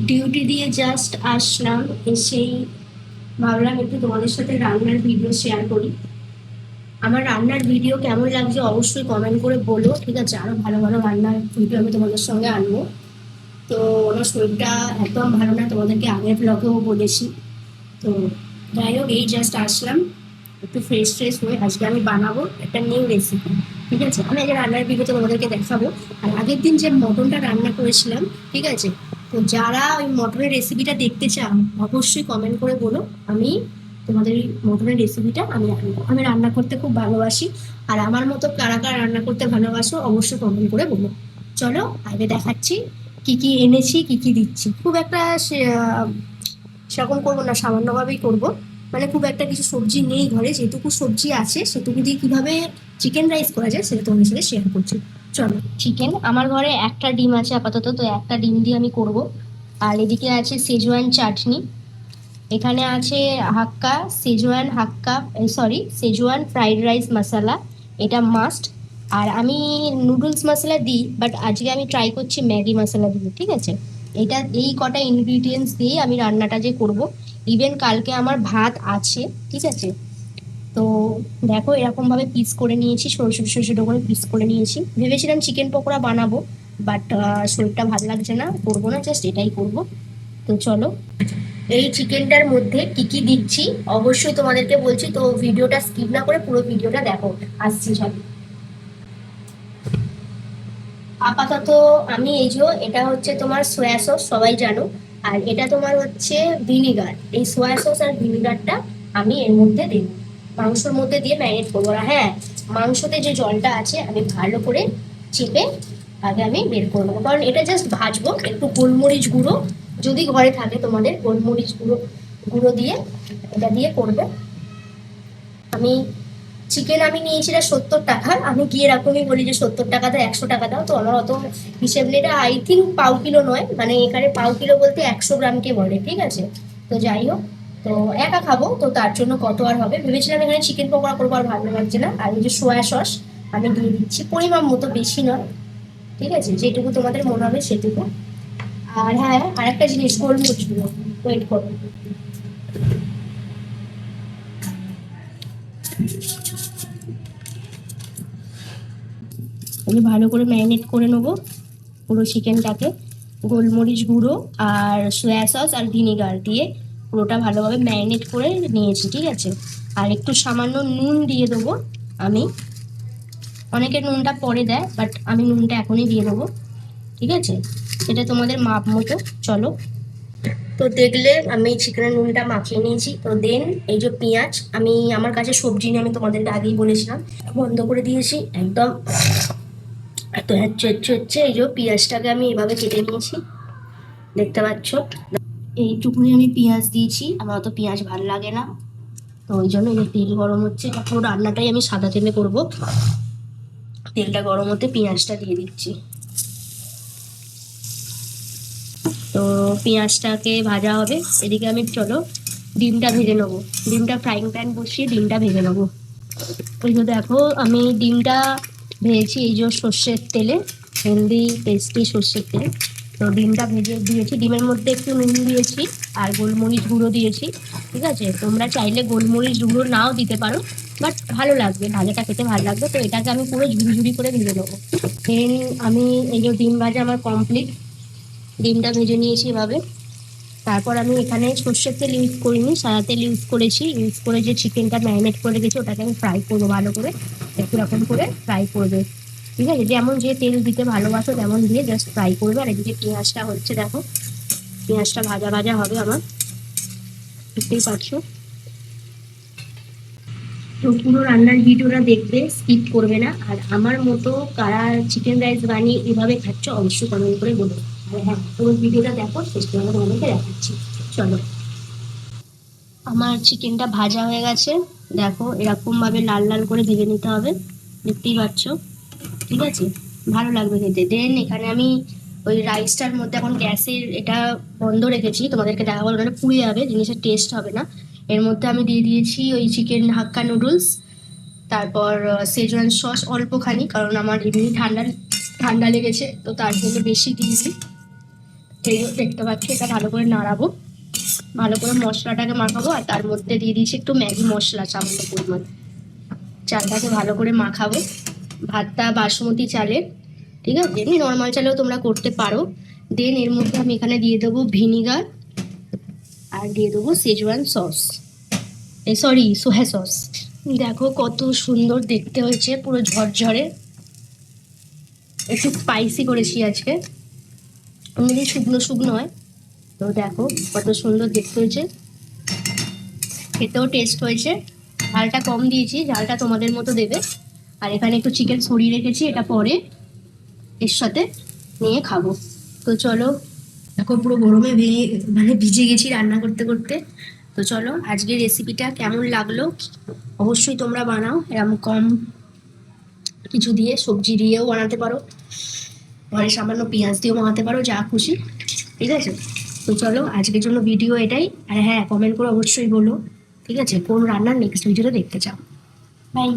Duty দিয়ে just আসলাম, এসেই ভাবলাম একটু তোমাদের সাথে রান্নার ভিডিও শেয়ার করি। আমার রান্নার ভিডিও কেমন লাগছে অবশ্যই কমেন্ট করে বলো, ঠিক আছে? আরো ভালো ভালো রান্নার ভিডিও আমি তোমাদের সঙ্গে আনবো। তো ওনার শরীরটা একদম ভালো না, তোমাদেরকে আগের ব্লগেও বলেছি। তো যাই হোক, এই জাস্ট আসলাম, একটু ফ্রেশ ফ্রেশ হয়ে আজকে আমি বানাবো একটা নিউ রেসিপি। ঠিক আছে, আমি আগে রান্নার ভিডিওতে তোমাদেরকে দেখাবো। আর আগের দিন যে মটনটা রান্না করেছিলাম, ঠিক আছে, তো যারা ওই মটনের রেসিপিটা দেখতে চাও অবশ্যই কমেন্ট করে বলো। আমি তোমাদের এই মটনের রেসিপিটা আমি আনবো। আমি রান্না করতে খুব ভালোবাসি। আর আমার মতো কারা কারা রান্না করতে ভালোবাসো অবশ্যই কমেন্ট করে বলো। চলো আগে দেখাচ্ছি কি কি এনেছি, কি কি দিচ্ছি। খুব একটা সেরকম করবো না, সামান্যভাবেই করবো। মানে খুব একটা কিছু সবজি নেই ঘরে, যেটুকু সবজি আছে সেটুকু দিয়ে কিভাবে চিকেন রাইস করা যায় সেটা তোমাদের সাথে শেয়ার করছি। চলো। চিকেন আমার ঘরে একটা ডিম আছে আপাতত, তো একটা ডিম দিয়ে আমি করব। আর এদিকে আছে সেজওয়ান চাটনি, এখানে আছে হাক্কা সেজওয়ান হাক্কা, সরি সেজওয়ান ফ্রাইড রাইস মশলা, এটা মাস্ট। আর আমি নুডলস মশলা দিই, বাট আজকে আমি ট্রাই করছি ম্যাগি মশলা দিয়ে, ঠিক আছে? এটা এই কটা ইনগ্রিডিয়েন্টস দিয়ে আমি রান্নাটা যে করব। ইভেন কালকে আমার ভাত আছে, ঠিক আছে? তো দেখো এরকম ভাবে পিস করে নিয়েছি, ছোটো ছোটো ছোটো ছোটো করে পিস করে নিয়েছি। ভেবেছিলাম চিকেন পকোড়া বানাবো, বাট শরীরটা ভালো লাগছে না, করবো না, জাস্ট এটাই করব। তো চলো, এই চিকেনটার মধ্যে কি কি দিচ্ছি অবশ্যই তোমাদেরকে বলছি, তো ভিডিওটা স্কিপ না করে পুরো ভিডিওটা দেখো। আসছি সব। আপাতত আমি এই যে, এটা হচ্ছে তোমার সোয়া সস, সবাই জানো। আর এটা তোমার হচ্ছে ভিনিগার। এই সোয়া সস আর ভিনিগারটা আমি এর মধ্যে দেব, মাংসর মধ্যে দিয়ে ম্যারিনেট করবো। আর হ্যাঁ, মাংসতে যে জলটা আছে আমি ভালো করে চেপে আগে আমি বের করে নেবো, কারণ এটা জাস্ট ভাজবো। একটু গোলমরিচ গুঁড়ো যদি ঘরে থাকে তোমাদের, গোলমরিচ গুঁড়ো গুঁড়ো দিয়ে এটা দিয়ে করবে। আমি চিকেন আমি নিয়েছিলাম 70 টাকা, আমি গিয়ে এরকমই বলি যে 70 টাকা দাও, 100 টাকা দাও, তো আমার অত হিসেব নেই। এটা আই থিঙ্ক পাও কিলো নয়, মানে এখানে পাও কিলো বলতে 100 গ্রামকে বলে, ঠিক আছে? তো যাই হোক, তো একা খাবো তো তার জন্য কত আর হবে, ভেবেছিলাম এখানে চিকেন পকোড়া করবো, আর ভালো লাগছে না। আর এই যে সোয়া সস আমি দিয়ে দিচ্ছি পরিমাণ মতো, বেশি নয়, ঠিক আছে? যেটুকু তোমাদের মনে হবে সেটুকু। আর হ্যাঁ, আরেকটা জিনিস, গোলমরিচ গুঁড়ো, ওয়েট করো। আমি ভালো করে ম্যারিনেট করে নেবো পুরো চিকেনটাকে, গোলমরিচ গুঁড়ো আর সয়া সস আর ভিনেগার দিয়ে পুরোটা ভালোভাবে ম্যারিনেট করে নিয়েছি, ঠিক আছে? আর একটু সামান্য নুন দিয়ে দেবো আমি। অনেকে নুনটা পরে দেয়, বাট আমি নুনটা এখনই দিয়ে দেবো, ঠিক আছে? এটা তোমাদের মাপ মতো। চলো, তো দেখলে আমি চিকেনের নুনটা মাখিয়ে নিয়েছি। তো দেন এই যে পেঁয়াজ, আমি আমার কাছে সবজি নিয়ে আমি তোমাদেরকে আগেই বলেছিলাম, বন্ধ করে দিয়েছি একদম। তো হচ্ছে এই যে পেঁয়াজটাকে আমি এভাবে কেটে নিয়েছি, দেখতে পাচ্ছ? এইটুকুনি আমি পেঁয়াজ দিয়েছি, আমার অত পেঁয়াজ ভালো লাগে না। তো ওই জন্য এই যে তেল গরম হচ্ছে, পুরো রান্নাটাই আমি সাদা তেলে করব। তেলটা গরম হতে পেঁয়াজটা দিয়ে দিচ্ছি। তো পেঁয়াজটাকে ভাজা হবে, এদিকে আমি চলো ডিমটা ভেজে নেবো। ডিমটা ফ্রাইং প্যান বসিয়ে ডিমটা ভেজে নেবো। ওই যে দেখো আমি ডিমটা ভেজেছি এই যে সর্ষের তেলে, হেলদি টেস্টি সর্ষের তেল। তো ডিমটা ভেজে দিয়েছি, ডিমের মধ্যে একটু নুন দিয়েছি আর গোলমরিচ গুঁড়ো দিয়েছি, ঠিক আছে? তোমরা চাইলে গোলমরিচ গুঁড়ো নাও দিতে পারো, বাট ভালো লাগবে, ভাজাটা খেতে ভালো লাগবে। তো এটাকে আমি পুরো ঝুড়ি ঝুড়ি করে ভেজে নেবো। দেন আমি এই যে ডিম ভাজা আমার কমপ্লিট, ডিমটা ভেজে নিয়েছি এভাবে। তারপর আমি এখানে সর্ষের তেল ইউজ করিনি, সাদা তেল ইউজ করেছি। ইউজ করে যে চিকেনটা ম্যারিনেট করে রেখেছি ওটাকে আমি ফ্রাই করবো ভালো করে, একটু রকম করে ফ্রাই করবে, ঠিক আছে? যেমন যে তেল দিতে ভালোবাসো তেমন দিয়ে জাস্ট ফ্রাই করবে। আর এদিকে পেঁয়াজটা হচ্ছে, দেখো পেঁয়াজটা ভাজা ভাজা হবে আমার, বুঝতেই পারছো। তো পুরো রান্নার ভিডিওটা দেখবে, স্কিপ করবে না। আর আমার মতো কারা চিকেন রাইস বানিয়ে এভাবে খাচ্ছ অবশ্যই কমেন্ট করে বলো। আর হ্যাঁ, পুরো ভিডিওটা দেখো, শেষ করে আমি তোমাদেরকে দেখাচ্ছি। চলো, আমার চিকেনটা ভাজা হয়ে গেছে, দেখো এরকম ভাবে লাল লাল করে ভেজে নিতে হবে, দেখতেই পাচ্ছ, ঠিক আছে? ভালো লাগবে খেতে। দেন এখানে আমি ওই রাইসটার মধ্যে, এখন গ্যাসের এটা বন্ধ রেখেছি, তোমাদেরকে দেখাবো নাহলে পুড়ে যাবে, জিনিসের টেস্ট হবে না। এর মধ্যে আমি দিয়ে দিয়েছি ওই চিকেন হাক্কা নুডলস, তারপর সেজওয়ান সস অল্পখানি, কারণ আমার এমনি ঠান্ডা ঠান্ডা লেগেছে তো তার জন্য বেশি দিয়েছি। এই যে দেখতে পাচ্ছি, এটা ভালো করে নাড়াবো, ভালো করে মশলাটাকে মাখাবো, আর তার মধ্যে দিয়ে দিয়েছি একটু ম্যাগি মশলা সামান্য পরিমাণ। চালটাকে ভালো করে মাখাবো, ভাতটা বাসমতি চালের, ঠিক আছে, এমনি নর্মাল চালেও তোমরা করতে পারো। দেন এর মধ্যে আমি এখানে দিয়ে দেবো ভিনিগার, আর দিয়ে দেবো শেজওয়ান সস, সরি সোয়া সস। দেখো কত সুন্দর দেখতে হয়েছে, পুরো ঝরঝরে। একটু স্পাইসি করেছি আজকে, এমনি শুকনো শুকনো হয়। তো দেখো কত সুন্দর দেখতে হয়েছে, খেতেও টেস্ট হয়েছে। ঝালটা কম দিয়েছি, ঝালটা তোমাদের মতো দেবে। আর এখানে একটু চিকেন সরিয়ে রেখেছি, এটা পরে এর সাথে নিয়ে খাবো। তো চলো, দেখো পুরো গরমে ভেঙে মানে ভিজে গেছি রান্না করতে করতে। তো চলো, আজকের রেসিপিটা কেমন লাগলো অবশ্যই তোমরা বানাও, এরকম কম কিছু দিয়ে, সবজি দিয়েও বানাতে পারো, ঘরে সামান্য পেঁয়াজ দিয়েও বানাতে পারো, যা খুশি, ঠিক আছে। তো চলো, আজকের জন্য ভিডিও এটাই। আর হ্যাঁ, কমেন্ট করে অবশ্যই বলো, ঠিক আছে, কোন রান্নার নেক্সট ভিডিওটা দেখতে চাও। বাই।